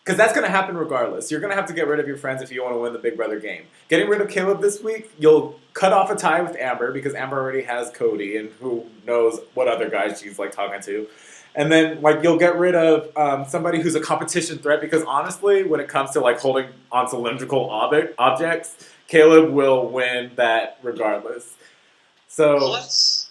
Because that's going to happen regardless. You're going to have to get rid of your friends if you want to win the Big Brother game. Getting rid of Caleb this week, you'll cut off a tie with Amber because Amber already has Cody and who knows what other guys she's like talking to. And then like you'll get rid of somebody who's a competition threat because honestly, when it comes to like holding on cylindrical objects, Caleb will win that regardless. So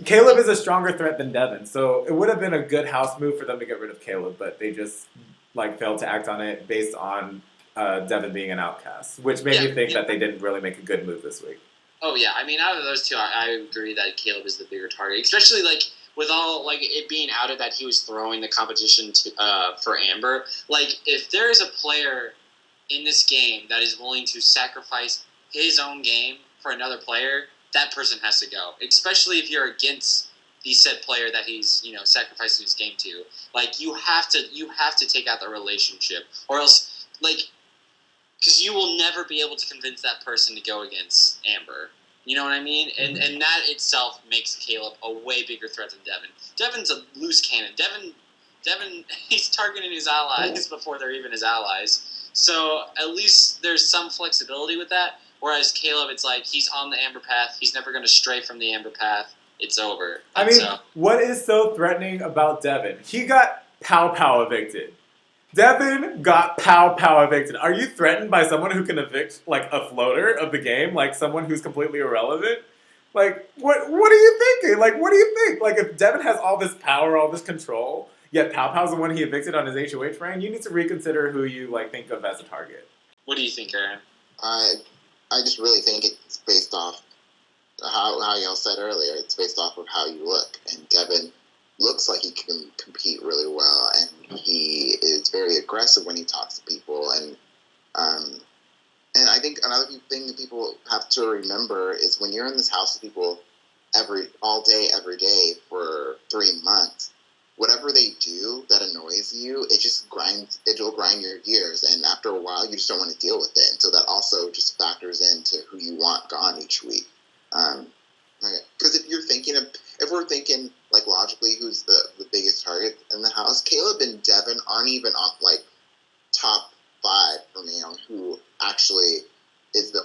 Caleb is a stronger threat than Devin. So it would have been a good house move for them to get rid of Caleb, but they just like failed to act on it based on Devin being an outcast, which made me think that they didn't really make a good move this week. Oh yeah, I mean, out of those two, I agree that Caleb is the bigger target, especially like with all like it being outed that he was throwing the competition to, for Amber. Like, if there is a player in this game that is willing to sacrifice his own game for another player, that person has to go. Especially if you're against the said player that he's sacrificing his game to. Like, you have to take out the relationship, or else like. Because you will never be able to convince that person to go against Amber. You know what I mean? And that itself makes Caleb a way bigger threat than Devin. Devin's a loose cannon. Devin, he's targeting his allies before they're even his allies. So at least there's some flexibility with that. Whereas Caleb, it's like he's on the Amber path. He's never going to stray from the Amber path. It's over. I mean, what is so threatening about Devin? He got pow evicted. Devin got pow evicted. Are you threatened by someone who can evict like a floater of the game, like someone who's completely irrelevant? Like, what are you thinking? Like, what do you think? Like, if Devin has all this power, all this control, yet Pow's the one he evicted on his HOH reign, you need to reconsider who you like think of as a target. What do you think, Erine? I just really think it's based off how y'all said earlier. It's based off of how you look, and Devin looks like he can compete really well, and he is very aggressive when he talks to people, and I think another thing that people have to remember is when you're in this house with people all day, every day for 3 months, whatever they do that annoys you, it'll grind your gears, and after a while you just don't want to deal with it, and so that also just factors into who you want gone each week. Because if we're thinking like logically, who's the biggest target in the house? Caleb and Devin aren't even on like top 5 for me on who actually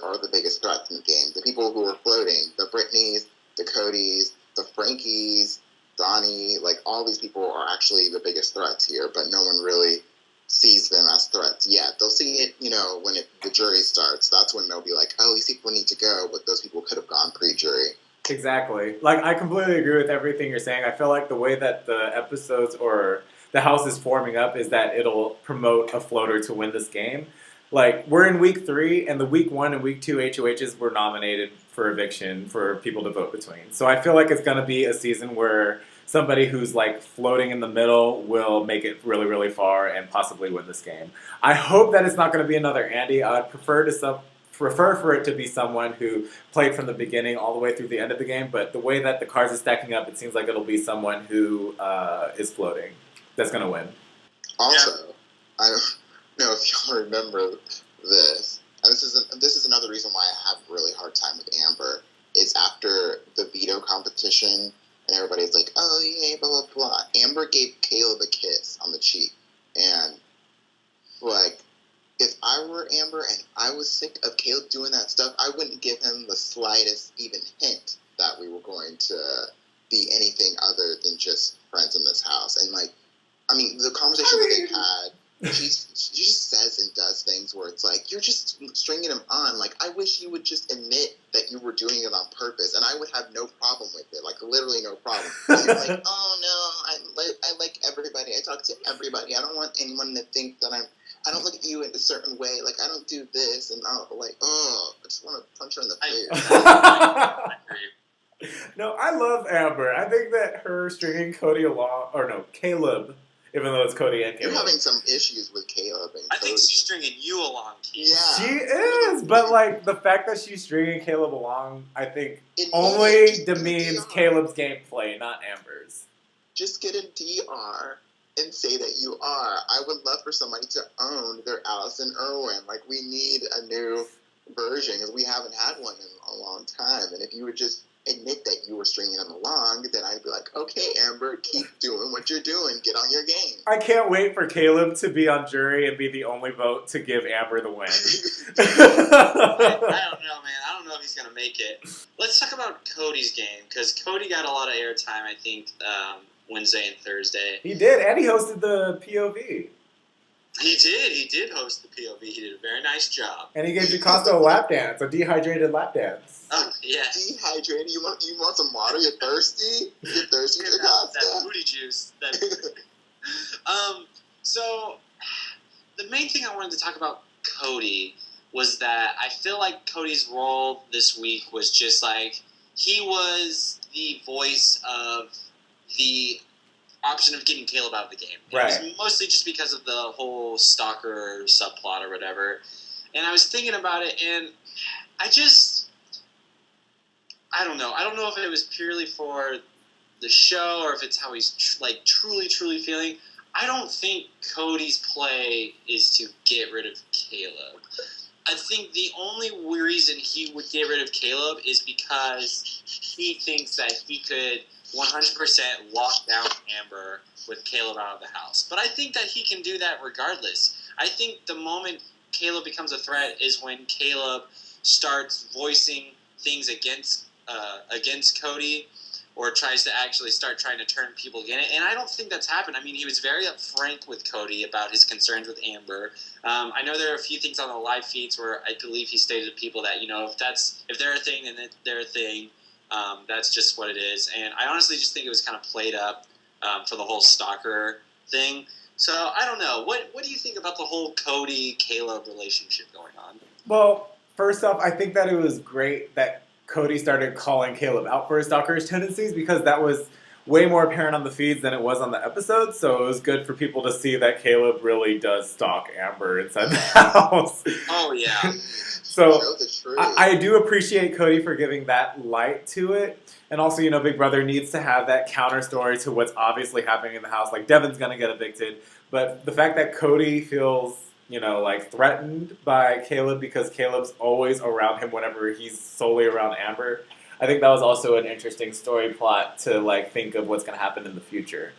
are the biggest threats in the game. The people who are floating, the Britneys, the Codys, the Frankies, Donnie, like all these people are actually the biggest threats here, but no one really sees them as threats yet. They'll see it, when the jury starts. That's when they'll be like, oh, these people need to go, but those people could have gone pre-jury. Exactly. Like, I completely agree with everything you're saying. I feel like the way that the episodes or the house is forming up is that it'll promote a floater to win this game. Like, we're in week 3, and the week 1 and week 2 HOHs were nominated for eviction for people to vote between. So I feel like it's going to be a season where somebody who's like floating in the middle will make it really, really far and possibly win this game. I hope that it's not going to be another Andy. I'd prefer for it to be someone who played from the beginning all the way through the end of the game, but the way that the cards are stacking up, it seems like it'll be someone who is floating that's going to win. Also, I don't know if y'all remember this, and this is another reason why I have a really hard time with Amber, is after the veto competition, and everybody's like, oh, yeah, blah, blah, blah. Amber gave Caleb a kiss on the cheek, and, like, if I were Amber and I was sick of Caleb doing that stuff, I wouldn't give him the slightest even hint that we were going to be anything other than just friends in this house. And, like, I mean, the conversation that they've had, she just says and does things where it's like, you're just stringing him on. Like, I wish you would just admit that you were doing it on purpose, and I would have no problem with it. Like, literally no problem. And you're like, oh, no, I like everybody. I talk to everybody. I don't want anyone to think that I don't look at you in a certain way. Like, I don't do this. And I'm like, oh, I just want to punch her in the face. No, I love Amber. I think that her stringing Caleb, even though it's Cody and Caleb. You're having some issues with Caleb and Cody. I think she's stringing you along, Keith. Yeah. She is, but, like, the fact that she's stringing Caleb along, I think, only demeans Caleb's gameplay, not Amber's. Just get a DR and say that you are. I would love for somebody to own their Allison Irwin. Like, we need a new version, because we haven't had one in a long time. And if you would just admit that you were stringing them along, then I'd be like, okay, Amber, keep doing what you're doing. Get on your game. I can't wait for Caleb to be on jury and be the only vote to give Amber the win. I don't know, man. I don't know if he's going to make it. Let's talk about Cody's game, because Cody got a lot of airtime, I think, Wednesday and Thursday. He did, and he hosted the POV. He did host the POV. He did a very nice job. And he gave Jocasta a lap dance, a dehydrated lap dance. Oh, yeah. Dehydrated? You want some water? You're thirsty? You're thirsty, Jocasta? That booty juice. So, the main thing I wanted to talk about Cody was that I feel like Cody's role this week was just like, he was the voice of the option of getting Caleb out of the game. Right. It was mostly just because of the whole stalker subplot or whatever. And I was thinking about it, and I don't know. I don't know if it was purely for the show or if it's how he's truly feeling. I don't think Cody's play is to get rid of Caleb. I think the only reason he would get rid of Caleb is because he thinks that he could 100% lock down Amber with Caleb out of the house. But I think that he can do that regardless. I think the moment Caleb becomes a threat is when Caleb starts voicing things against Cody, or tries to actually start trying to turn people against it. And I don't think that's happened. I mean, he was very upfront with Cody about his concerns with Amber. I know there are a few things on the live feeds where I believe he stated to people that, if they're a thing, then they're a thing. That's just what it is. And I honestly just think it was kind of played up for the whole stalker thing. So, I don't know. What do you think about the whole Cody-Caleb relationship going on? Well, first off, I think that it was great that Cody started calling Caleb out for his stalkerish tendencies, because that was way more apparent on the feeds than it was on the episodes. So it was good for people to see that Caleb really does stalk Amber inside the house. Oh, yeah. So I do appreciate Cody for giving that light to it. And also, Big Brother needs to have that counter story to what's obviously happening in the house. Like, Devin's going to get evicted. But the fact that Cody feels, threatened by Caleb because Caleb's always around him whenever he's solely around Amber, I think that was also an interesting story plot to, think of what's going to happen in the future.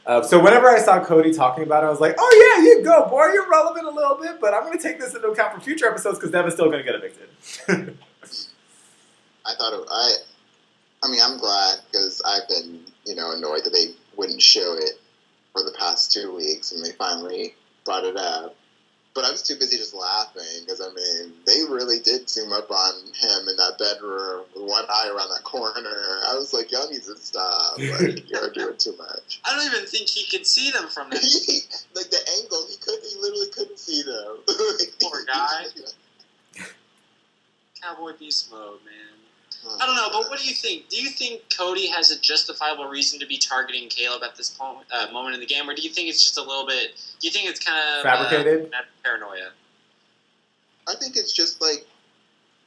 So whenever I saw Cody talking about it, I was like, oh yeah, you go, boy, you're relevant a little bit, but I'm going to take this into account for future episodes because Devin's still going to get evicted. I'm glad, because I've been, annoyed that they wouldn't show it for the past 2 weeks, and they finally brought it up. But I was too busy just laughing, because, they really did zoom up on him in that bedroom with one eye around that corner. I was like, y'all need to stop. You're doing too much. I don't even think he could see them from that. The angle, he literally couldn't see them. Poor guy. Cowboy beast mode, man. I don't know, but what do you think? Do you think Cody has a justifiable reason to be targeting Caleb at this moment in the game, or do you think it's just a little bit? Do you think it's kind of fabricated paranoia? I think it's just like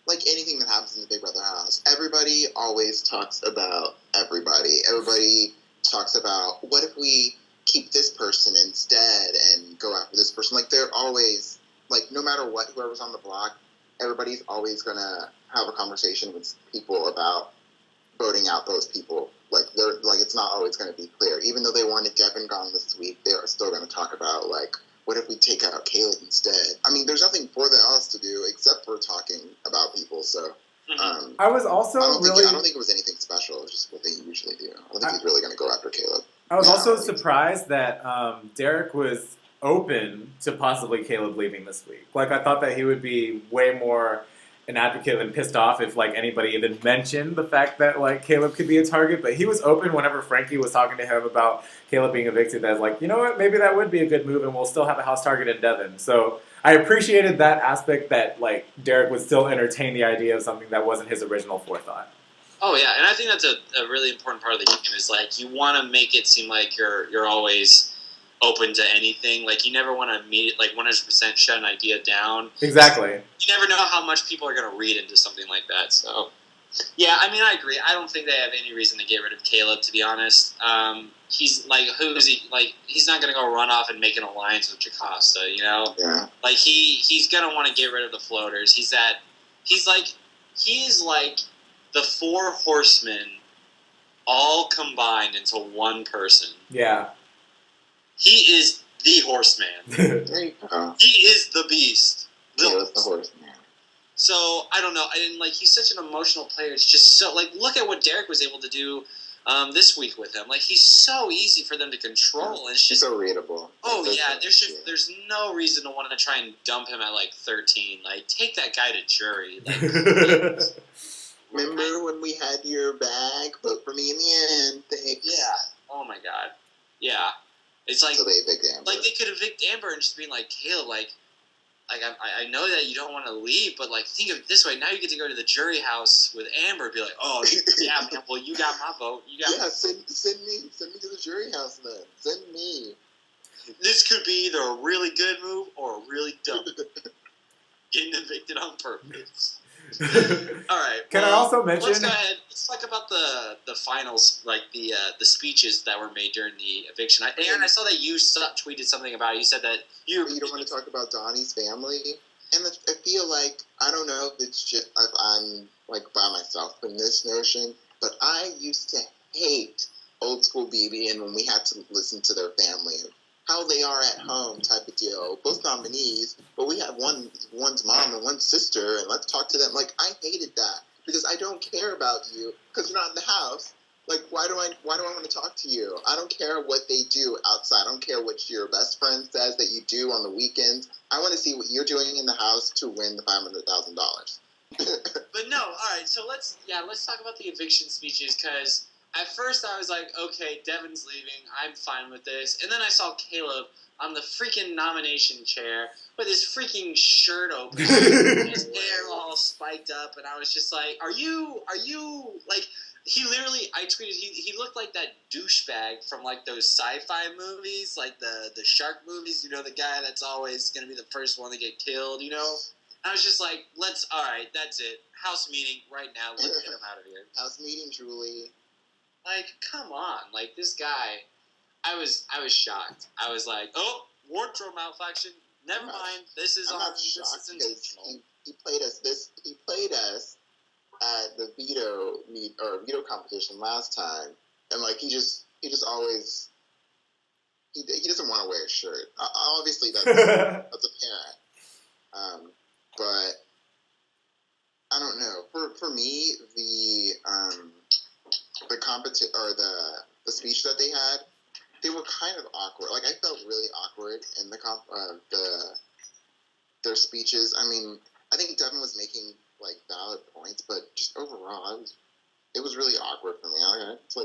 anything that happens in the Big Brother house. Everybody always talks about everybody. Everybody talks about, what if we keep this person instead and go after this person? They're always no matter what, whoever's on the block, everybody's always gonna have a conversation with people about voting out those people. It's not always going to be clear. Even though they wanted Devin gone this week, they are still going to talk about, what if we take out Caleb instead? There's nothing for them else to do except for talking about people, so... I was also I don't think it was anything special. It was just what they usually do. I don't think he's really going to go after Caleb. I was also surprised that Derek was open to possibly Caleb leaving this week. I thought that he would be way more an advocate and pissed off if anybody even mentioned the fact that Caleb could be a target, but he was open whenever Frankie was talking to him about Caleb being evicted, as you know what, maybe that would be a good move and we'll still have a house target in Devin. So I appreciated that aspect, that Derek would still entertain the idea of something that wasn't his original forethought. Oh yeah, and I think that's a really important part of the game is you want to make it seem like you're always open to anything. You never want to 100% shut an idea down. Exactly. You never know how much people are going to read into something like that. So, yeah, I agree. I don't think they have any reason to get rid of Caleb, to be honest. He's who is he? He's not going to go run off and make an alliance with Jocasta, Yeah. He's going to want to get rid of the floaters. He is the 4 horsemen all combined into one person. Yeah. He is the horseman. There you go. He is the beast. Caleb the horseman. So, I don't know. He's such an emotional player. It's just so, look at what Derek was able to do this week with him. He's so easy for them to control. And it's just so readable. Oh, yeah. There's no reason to want to try and dump him at, 13. Take that guy to jury. Remember when we had your bag? Vote for me in the end. Thanks. Yeah. Oh, my God. Yeah. It's So they evict Amber. they could evict Amber and just be Caleb, I know that you don't want to leave, but think of it this way. Now you get to go to the jury house with Amber and be like, oh, yeah, man, well, you got my vote. Send me to the jury house then. Send me. This could be either a really good move or a really dumb. Getting evicted on purpose. All right. Can I also mention? Let's go ahead. Let's talk about the finals, the speeches that were made during the eviction. Aaron, I saw that you tweeted something about it. You said that you don't want to talk about Donnie's family, and I feel like I don't know if it's just if I'm by myself in this notion, but I used to hate old school BB, and when we had to listen to their family. How they are at home type of deal. Both nominees, but we have one's mom and one's sister, and let's talk to them. I hated that because I don't care about you because you're not in the house. Why do I want to talk to you? I don't care what they do outside. I don't care what your best friend says that you do on the weekends. I want to see what you're doing in the house to win the $500,000. But no, all right. So let's talk about the eviction speeches because. At first, I was like, okay, Devin's leaving. I'm fine with this. And then I saw Caleb on the freaking nomination chair with his freaking shirt open, his hair all spiked up, and I was just like, are you, he literally, I tweeted, he looked like that douchebag from, those sci-fi movies, the shark movies, the guy that's always going to be the first one to get killed, I was just like, all right, that's it. House meeting right now. Let's get him out of here. House meeting, Julie. Come on. This guy, I was shocked. I was like, oh, wardrobe malfunction. Never mind. This is intentional. He played us at the veto competition last time, and he just always he doesn't want to wear a shirt. Obviously, that's apparent. But I don't know. For me, the the speech that they had, they were kind of awkward. I felt really awkward in their speeches. I mean, I think Devin was making valid points, but just overall, it was really awkward for me. It's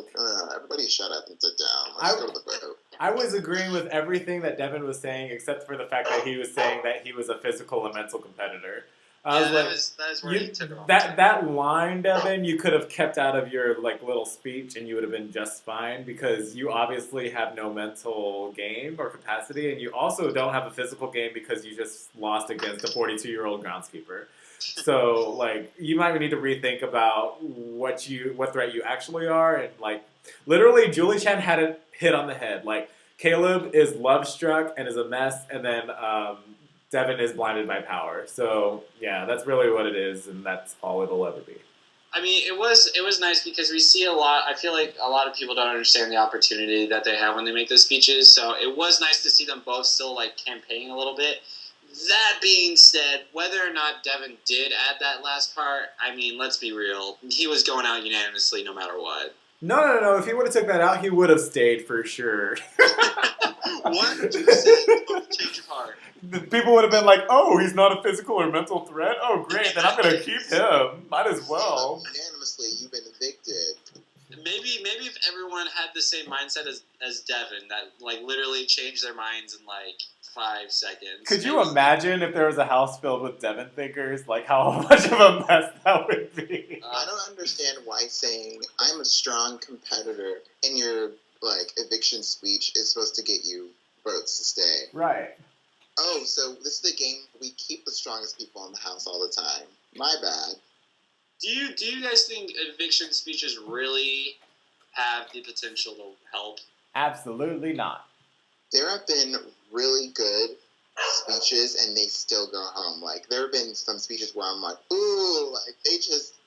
everybody shut up and sit down. Let's go to the vote. I was agreeing with everything that Devin was saying, except for the fact that he was saying that he was a physical and mental competitor. That is where you took it off. That line, Devin, you could have kept out of your little speech, and you would have been just fine because you obviously have no mental game or capacity, and you also don't have a physical game because you just lost against a 42-year-old groundskeeper. So you might need to rethink about what threat you actually are, and literally Julie Chen had it hit on the head. Caleb is love struck and is a mess, and then Devin is blinded by power. So, yeah, that's really what it is, and that's all it'll ever be. I mean, it was nice because we see a lot. I feel like a lot of people don't understand the opportunity that they have when they make those speeches. So it was nice to see them both still campaigning a little bit. That being said, whether or not Devin did add that last part, I mean, let's be real. He was going out unanimously no matter what. No. If he would have took that out, he would have stayed for sure. What did you say? Change your heart. People would have been like, oh, he's not a physical or mental threat? Oh, great, then I'm going to keep him. Might as well. Unanimously, you've been evicted. Maybe if everyone had the same mindset as Devin, that literally changed their minds in 5 seconds. Could you imagine if there was a house filled with Devin thinkers? How much of a mess that would be. I don't understand why saying I'm a strong competitor in your eviction speech is supposed to get you votes to stay. Right. Oh, so this is the game we keep the strongest people in the house all the time. My bad. Do you guys think eviction speeches really have the potential to help? Absolutely not. There have been really good speeches and they still go home. Like, there have been some speeches where I'm like, ooh, they just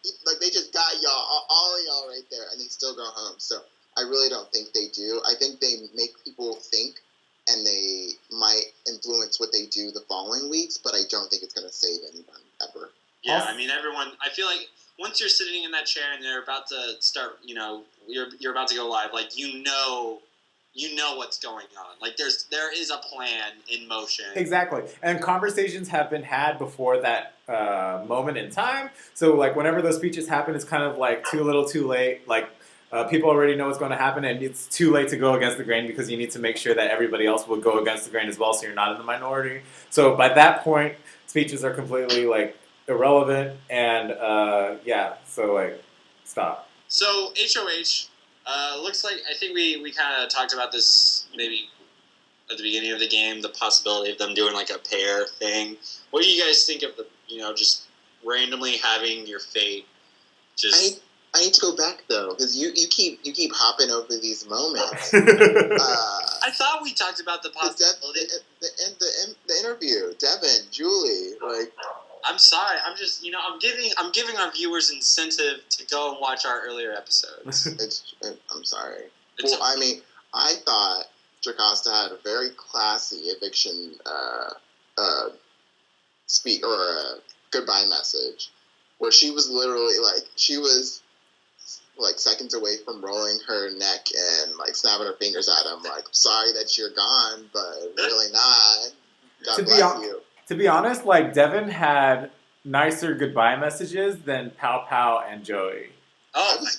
got y'all, all of y'all right there, and they still go home. So I really don't think they do. I think they make people think, and they might influence what they do the following weeks, but I don't think it's going to save anyone ever. Yeah, I mean, everyone, I feel like once you're sitting in that chair and they're about to start, you're about to go live, like, you know what's going on. Like, there is a plan in motion. Exactly. And conversations have been had before that moment in time. So, like, whenever those speeches happen, it's kind of like too little, too late. Like, people already know what's going to happen, and it's too late to go against the grain because you need to make sure that everybody else will go against the grain as well, so you're not in the minority. So, by that point, speeches are completely, like, irrelevant, and, so, like, stop. So, HOH... looks like, I think we kind of talked about this maybe at the beginning of the game, the possibility of them doing like a pair thing. What do you guys think of the, just randomly having your fate just... I need to go back though, because you keep hopping over these moments. I thought we talked about the possibility. The interview, Devin, Julie, like... I'm sorry. I'm just, I'm giving our viewers incentive to go and watch our earlier episodes. I'm sorry. I mean, I thought Jocasta had a very classy eviction speech or a goodbye message, where she was literally seconds away from rolling her neck and like snapping her fingers at him, like, sorry that you're gone, but really not. God bless you. To be honest, like, Devin had nicer goodbye messages than Pow Pow and Joey. I was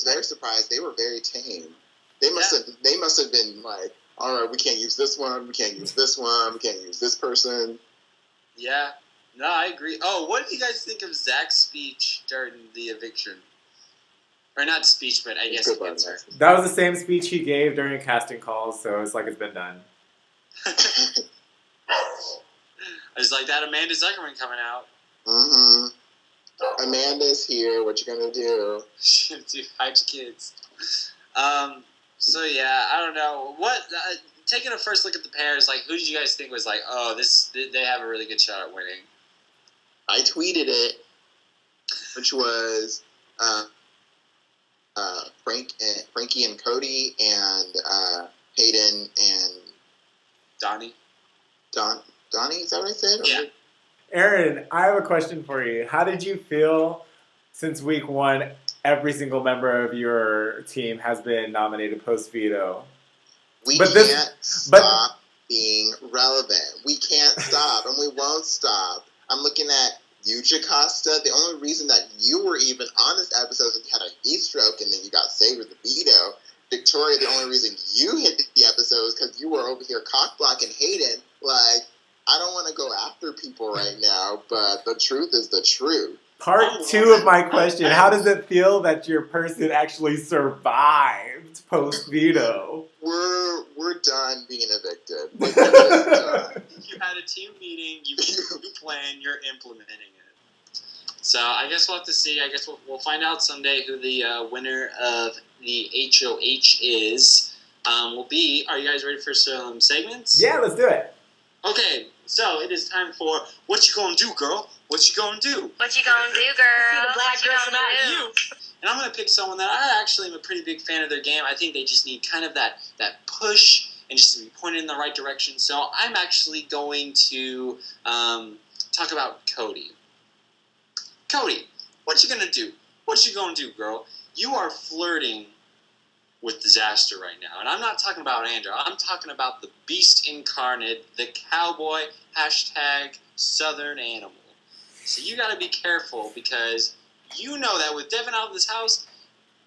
very surprised. They were very tame. They must have been like, all right, we can't use this one, we can't use this one, we can't use this person. Yeah. No, I agree. Oh, what did you guys think of Zach's speech during the eviction? Or not speech, but I guess answer. That was the same speech he gave during casting calls, so it's like it's been done. I was like, that Amanda Zuckerman coming out. Mm-hmm. Amanda's here. What you gonna do? Do hide your kids. So yeah, I don't know. What taking a first look at the pairs, like, who did you guys think was like, oh, they have a really good shot at winning? I tweeted it, which was Frankie and Cody and Hayden and Donnie. Donnie, is that what I said? Yeah. Erine, I have a question for you. How did you feel since week 1, every single member of your team has been nominated post-veto? We can't stop being relevant. We can't stop, and we won't stop. I'm looking at you, Jocasta. The only reason that you were even on this episode is you had a heat stroke and then you got saved with the veto. Victoria, the only reason you hit the episode is because you were over here cock-blocking Hayden. Like, I don't want to go after people right now, but the truth is the truth. Part 2 of my question, how does it feel that your person actually survived post-veto? We're done being evicted. We're just done. You had a team meeting, you plan, you're implementing it. So I guess we'll have to see. I guess we'll find out someday who the winner of the HOH is. Will be. Are you guys ready for some segments? Yeah, let's do it. Okay, so it is time for What You Gonna Do, Girl? What You Gonna Do? What you gonna do, girl? The black what you girl gonna about do? you. And I'm gonna pick someone that I actually am a pretty big fan of their game. I think they just need kind of that push and just to be pointed in the right direction. So I'm actually going to talk about Cody. Cody, what you gonna do? What you gonna do, girl? You are flirting with disaster right now. And I'm not talking about Andrew. I'm talking about the beast incarnate, the cowboy, #Southern animal. So you gotta be careful because you know that with Devin out of this house,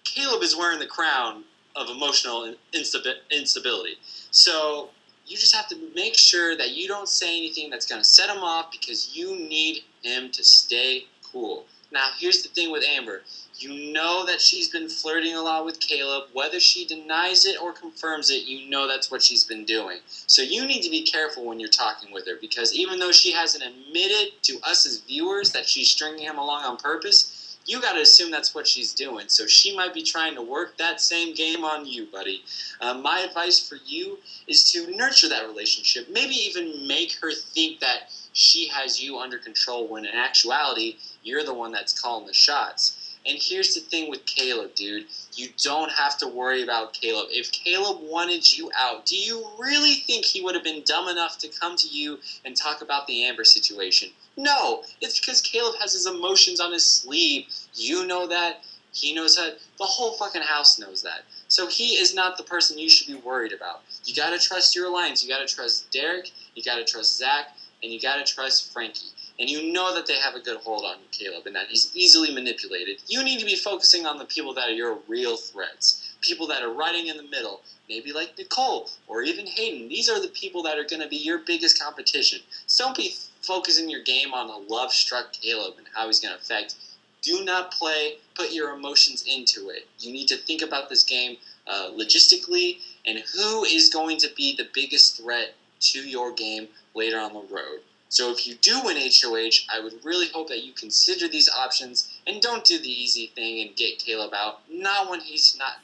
Caleb is wearing the crown of emotional instability. So you just have to make sure that you don't say anything that's going to set him off because you need him to stay cool. Now, here's the thing with Amber. You know that she's been flirting a lot with Caleb. Whether she denies it or confirms it, you know that's what she's been doing. So you need to be careful when you're talking with her because even though she hasn't admitted to us as viewers that she's stringing him along on purpose, you got to assume that's what she's doing. So she might be trying to work that same game on you, buddy. My advice for you is to nurture that relationship. Maybe even make her think that she has you under control when in actuality, you're the one that's calling the shots. And here's the thing with Caleb, dude. You don't have to worry about Caleb. If Caleb wanted you out, do you really think he would have been dumb enough to come to you and talk about the Amber situation? No. It's because Caleb has his emotions on his sleeve. You know that. He knows that. The whole fucking house knows that. So he is not the person you should be worried about. You gotta trust your alliance. You gotta trust Derek. You gotta trust Zach. And you gotta trust Frankie. And you know that they have a good hold on you, Caleb, and that he's easily manipulated. You need to be focusing on the people that are your real threats. People that are riding in the middle, maybe like Nicole or even Hayden. These are the people that are going to be your biggest competition. So don't be focusing your game on a love-struck Caleb and how he's going to affect. Do not put your emotions into it. You need to think about this game logistically and who is going to be the biggest threat to your game later on the road. So if you do win HOH, I would really hope that you consider these options and don't do the easy thing and get Caleb out. Not when he's not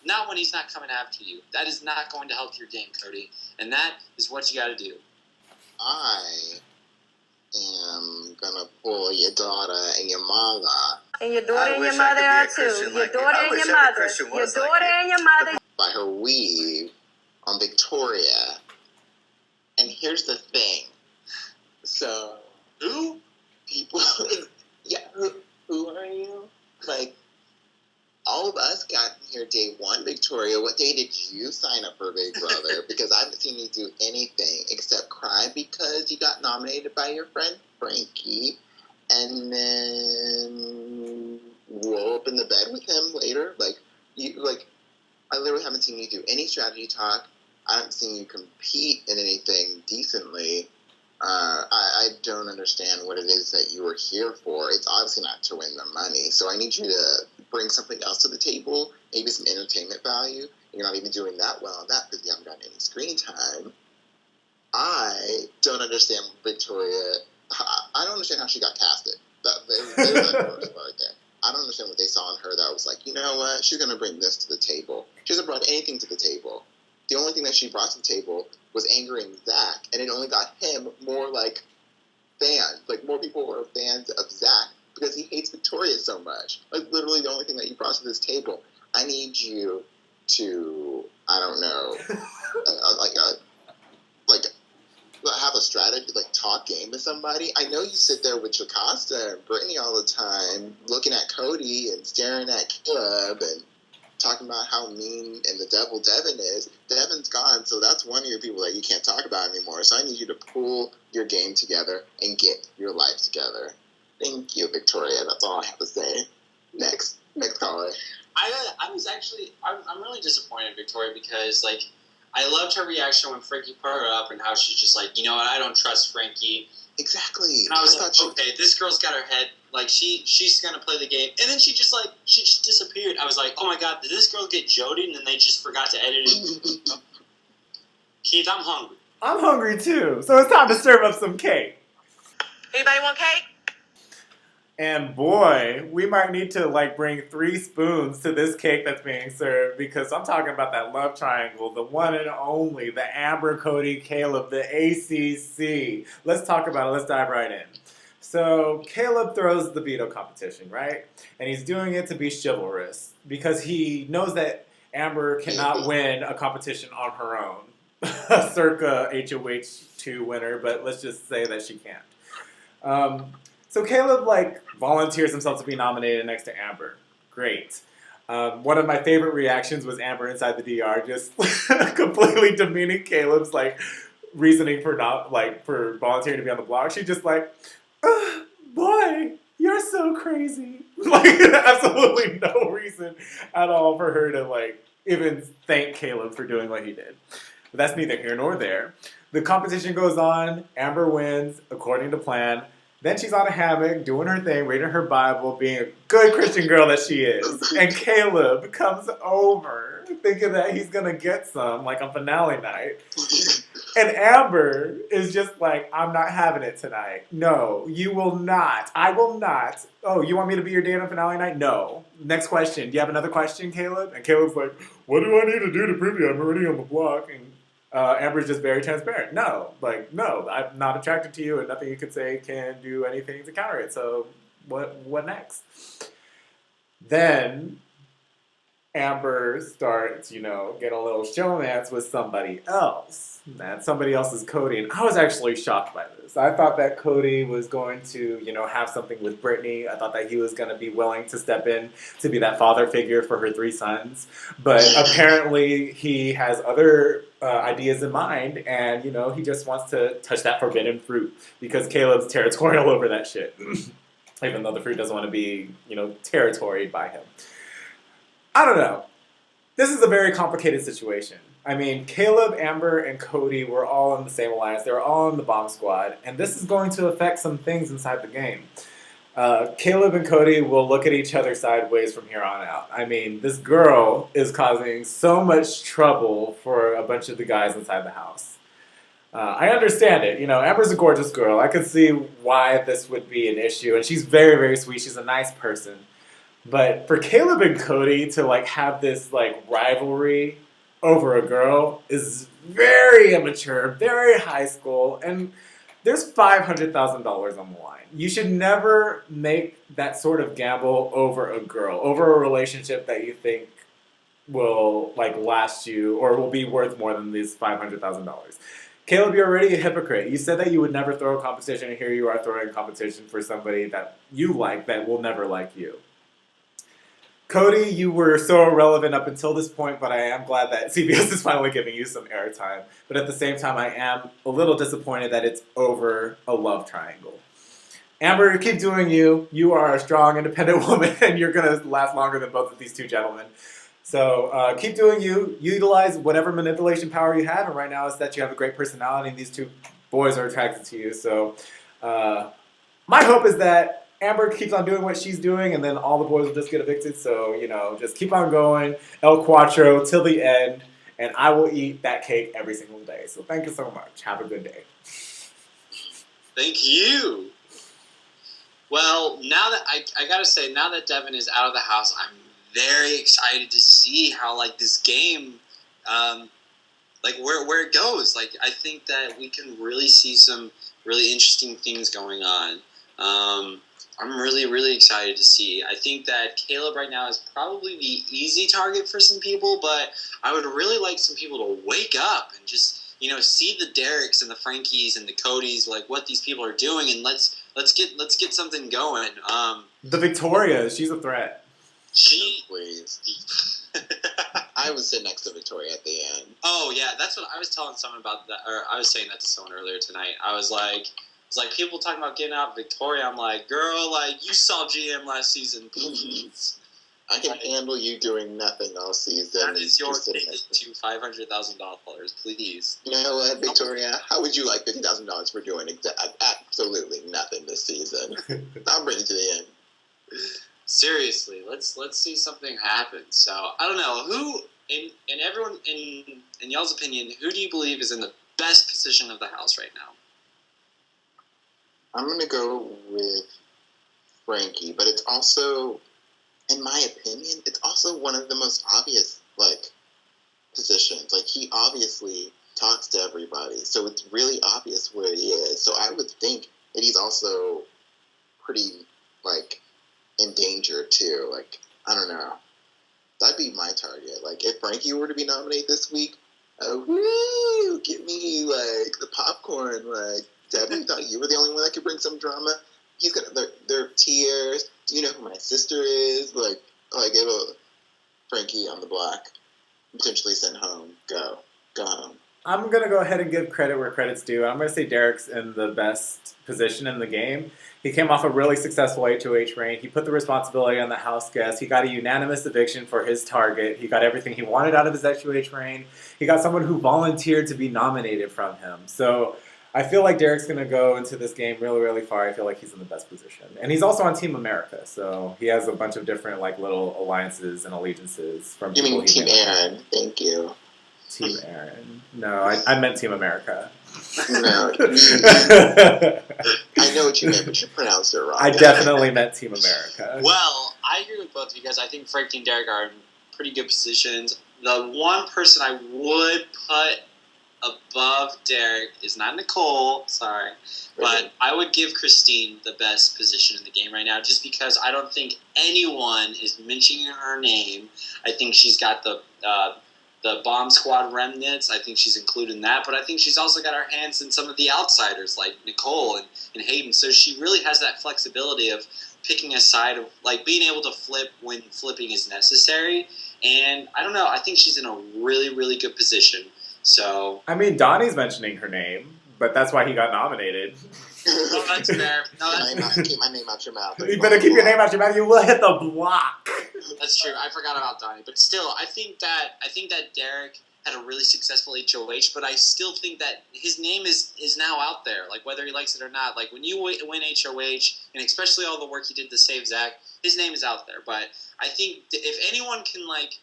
coming after you. That is not going to help your game, Cody. And that is what you got to do. I am gonna pull your daughter and your mother. And your daughter and your mother are too. Your daughter and your mother. Your daughter and your mother. By her weave on Victoria. And here's the thing. So, Who? people, yeah, who are you? Like, all of us got here day one, Victoria. What day did you sign up for Big Brother? Because I haven't seen you do anything except cry because you got nominated by your friend Frankie, and then roll up in the bed with him later. I literally haven't seen you do any strategy talk. I haven't seen you compete in anything decently. I don't understand what it is that you were here for. It's obviously not to win the money. So I need you to bring something else to the table, maybe some entertainment value. You're not even doing that well on that because you haven't gotten any screen time. I don't understand Victoria. I don't understand how she got casted. There's that first part there. I don't understand what they saw in her that was like, you know what, she's going to bring this to the table. She hasn't brought anything to the table. The only thing that she brought to the table was angering Zach, and it only got him more, fans. More people were fans of Zach because he hates Victoria so much. Literally the only thing that you brought to this table. I need you to, I don't know, have a strategy, talk game with somebody. I know you sit there with Jocasta and Brittany all the time, looking at Cody and staring at Caleb and talking about how mean and the devil Devin is. Devin's gone, so that's one of your people that you can't talk about anymore. So I need you to pull your game together and get your life together. Thank you, Victoria. That's all I have to say. Next caller. I'm really disappointed in Victoria because, I loved her reaction when Frankie put her up and how she's just like, you know what, I don't trust Frankie. Exactly. And I was okay, this girl's got her head, she's gonna play the game. And then she just disappeared. I was like, oh my god, did this girl get jodied and then they just forgot to edit it? Keith, I'm hungry. I'm hungry too, so it's time to serve up some cake. Anybody want cake? And boy, we might need to bring 3 spoons to this cake that's being served because I'm talking about that love triangle, the one and only, the Amber, Cody, Caleb, the ACC. Let's talk about it. Let's dive right in. So Caleb throws the veto competition, right? And he's doing it to be chivalrous because he knows that Amber cannot win a competition on her own. Circa HOH2 winner, but let's just say that she can't. So Caleb, volunteers himself to be nominated next to Amber. Great. One of my favorite reactions was Amber inside the DR just completely demeaning Caleb's, reasoning for for volunteering to be on the block. She's just boy, you're so crazy. Absolutely no reason at all for her to, even thank Caleb for doing what he did. But that's neither here nor there. The competition goes on. Amber wins, according to plan. Then she's on a hammock, doing her thing, reading her Bible, being a good Christian girl that she is. And Caleb comes over, thinking that he's going to get some, on finale night. And Amber is just like, I'm not having it tonight. No, you will not. I will not. Oh, you want me to be your day on finale night? No. Next question. Do you have another question, Caleb? And Caleb's like, what do I need to do to prove you I'm already on the block? And Amber's just very transparent. No, no, I'm not attracted to you, and nothing you could say can do anything to counter it. So what next? Then Amber starts, getting a little showmance with somebody else. And somebody else is Cody. And I was actually shocked by this. I thought that Cody was going to, have something with Brittany. I thought that he was going to be willing to step in to be that father figure for her 3 sons. But apparently he has other ideas in mind. And, he just wants to touch that forbidden fruit. Because Caleb's territorial over that shit. Even though the fruit doesn't want to be, territoried by him. I don't know. This is a very complicated situation. I mean, Caleb, Amber, and Cody were all in the same alliance. They were all in the bomb squad. And this is going to affect some things inside the game. Caleb and Cody will look at each other sideways from here on out. I mean, this girl is causing so much trouble for a bunch of the guys inside the house. I understand it. Amber's a gorgeous girl. I could see why this would be an issue. And she's very, very sweet. She's a nice person. But for Caleb and Cody to have this rivalry over a girl is very immature, very high school, and there's $500,000 on the line. You should never make that sort of gamble over a girl, over a relationship that you think will last you or will be worth more than these $500,000. Caleb, you're already a hypocrite. You said that you would never throw a competition, and here you are throwing a competition for somebody that you like that will never like you. Cody, you were so irrelevant up until this point, but I am glad that CBS is finally giving you some airtime. But at the same time, I am a little disappointed that it's over a love triangle. Amber, keep doing you. You are a strong, independent woman, and you're going to last longer than both of these 2 gentlemen. So keep doing you. Utilize whatever manipulation power you have, and right now it's that you have a great personality, and these 2 boys are attracted to you. So my hope is that Amber keeps on doing what she's doing, and then all the boys will just get evicted. So, just keep on going, El Cuatro, till the end, and I will eat that cake every single day. So thank you so much. Have a good day. Thank you. Well, now that I gotta say, now that Devin is out of the house, I'm very excited to see how this game, where it goes. I think that we can really see some really interesting things going on. I'm really, really excited to see. I think that Caleb right now is probably the easy target for some people, but I would really like some people to wake up and just, see the Dereks and the Frankies and the Codys, what these people are doing, and let's get something going. The Victoria, she's a threat. Please. I would sit next to Victoria at the end. Oh yeah, that's what I was telling someone about that, or I was saying that to someone earlier tonight. I was like. It's people talking about getting out Victoria. I'm like, girl, you saw GM last season. Please. I can handle you doing nothing all season. That is your ticket to $500,000. Please. You know what, Victoria? How would you like $50,000 for doing absolutely nothing this season? I'll bring it to the end. Seriously, let's see something happen. So I don't know who in everyone in y'all's opinion, who do you believe is in the best position of the house right now? I'm going to go with Frankie, but it's also, in my opinion, it's also one of the most obvious, positions. He obviously talks to everybody, so it's really obvious where he is. So I would think that he's also pretty, in danger, too. I don't know. That'd be my target. If Frankie were to be nominated this week, woo, give me, the popcorn, Devin, thought you were the only one that could bring some drama. He's got their tears. Do you know who my sister is? It'll Frankie on the block, potentially sent home. Go home. I'm gonna go ahead and give credit where credit's due. I'm gonna say Derek's in the best position in the game. He came off a really successful HOH reign. He put the responsibility on the house guest. He got a unanimous eviction for his target. He got everything he wanted out of his HOH reign. He got someone who volunteered to be nominated from him. So I feel like Derek's going to go into this game really, really far. I feel like he's in the best position. And he's also on Team America, so he has a bunch of different little alliances and allegiances from You mean Team Erine? Thank you. Team Erine. No, I meant Team America. No, I know what you meant, but you pronounced it wrong. I definitely meant Team America. Well, I agree with both of you guys. I think Frankie and Derek are in pretty good positions. The one person I would put above Derek is not Nicole, sorry, but I would give Christine the best position in the game right now, just because I don't think anyone is mentioning her name. I think she's got the bomb squad remnants. I think she's included in that, but I think she's also got her hands in some of the outsiders like Nicole and Hayden. So she really has that flexibility of picking a side of like being able to flip when flipping is necessary. And I don't know. I think she's in a really, really good position. So I mean, Donnie's mentioning her name, but that's why he got nominated. no, that's fair. No, Keep my name out your mouth. You better keep your name out your mouth. You will hit the block. that's true. I forgot about Donnie, but still, I think that Derek had a really successful HOH, but I still think that his name is now out there, like whether he likes it or not. Like when you win HOH, and especially all the work he did to save Zach, his name is out there. But I think if anyone can like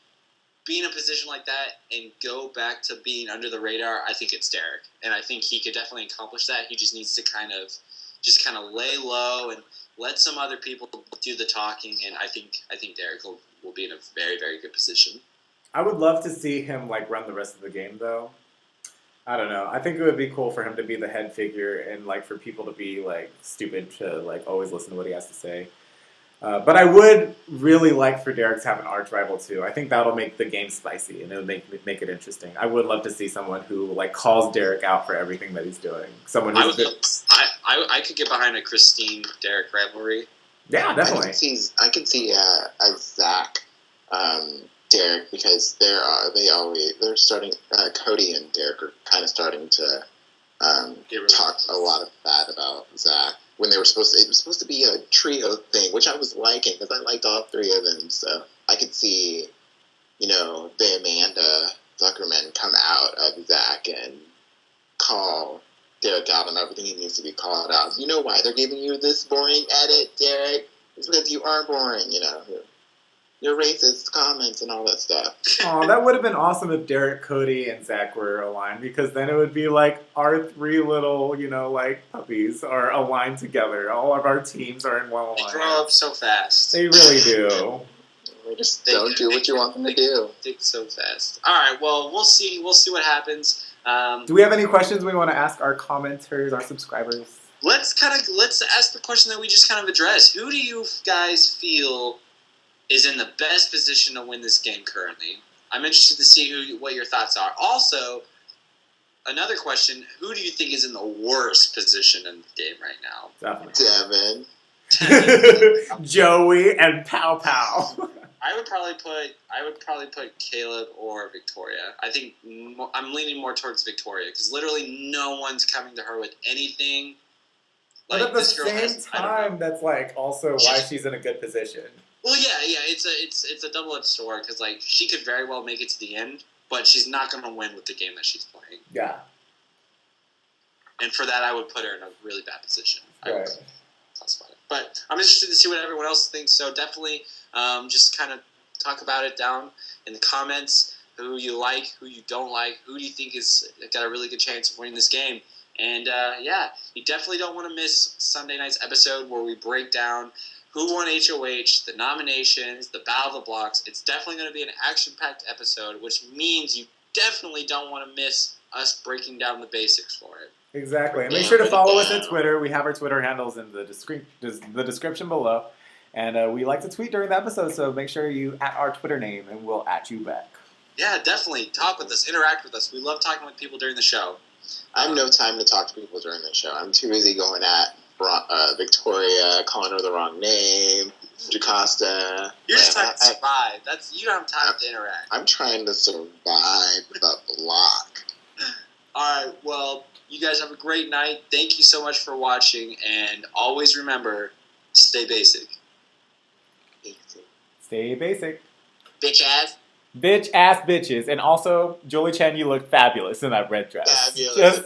be in a position like that and go back to being under the radar, I think it's Derek, and I think he could definitely accomplish that. He just needs to kind of lay low and let some other people do the talking, and I think Derek will be in a very, very good position. I would love to see him like run the rest of the game, though. I don't know. I think it would be cool for him to be the head figure and like for people to be like stupid to like always listen to what he has to say. But I would really like for Derek to have an arch rival too. I think that'll make the game spicy and it'll make it interesting. I would love to see someone who like calls Derek out for everything that he's doing. Someone who's I could get behind a Christine Derek rivalry. Yeah, definitely. I can see Zach, Derek, because they're starting. Cody and Derek are kind of starting to talk a lot of bad about Zach. When it was supposed to be a trio thing, which I was liking because I liked all three of them. So I could see, the Amanda Zuckerman come out of Zach and call Derek out on everything he needs to be called out. You know why they're giving you this boring edit, Derek? It's because you are boring, your racist comments and all that stuff. Oh, that would have been awesome if Derek, Cody, and Zach were aligned, because then it would be like our three little, like puppies are aligned together. All of our teams are in one line. They grow up so fast. They really do. They just don't do what you want them to do. They so fast. All right, well, we'll see. We'll see what happens. Do we have any questions we want to ask our commenters, our subscribers? Let's ask the question that we just kind of addressed. Who do you guys feel is in the best position to win this game currently? I'm interested to see what your thoughts are. Also, another question, who do you think is in the worst position in the game right now? Devin. Joey and Pow Pow. I would probably put Caleb or Victoria. I think I'm leaning more towards Victoria because literally no one's coming to her with anything. But at the same time, that's like also why she's in a good position. Well, yeah, it's a double-edged sword because like she could very well make it to the end, but she's not going to win with the game that she's playing. Yeah. And for that, I would put her in a really bad position. Right. But I'm interested to see what everyone else thinks. So definitely, just kind of talk about it down in the comments. Who you like, who you don't like, who do you think is got a really good chance of winning this game? And you definitely don't want to miss Sunday night's episode where we break down who won HOH, the nominations, the Battle of the Blocks. It's definitely going to be an action-packed episode, which means you definitely don't want to miss us breaking down the basics for it. Exactly. And make sure to follow us on Twitter. We have our Twitter handles in the description below. And we like to tweet during the episode, so make sure you at our Twitter name, and we'll at you back. Yeah, definitely. Talk with us. Interact with us. We love talking with people during the show. I have no time to talk to people during the show. I'm too busy going at Victoria, calling her the wrong name, Jocasta. You're just trying to survive. You don't have time to interact. I'm trying to survive the block. All right, well, you guys have a great night. Thank you so much for watching, and always remember, stay basic. Stay basic. Bitch ass. Bitch ass bitches. And also, Jolie Chen, you look fabulous in that red dress. Fabulous. Just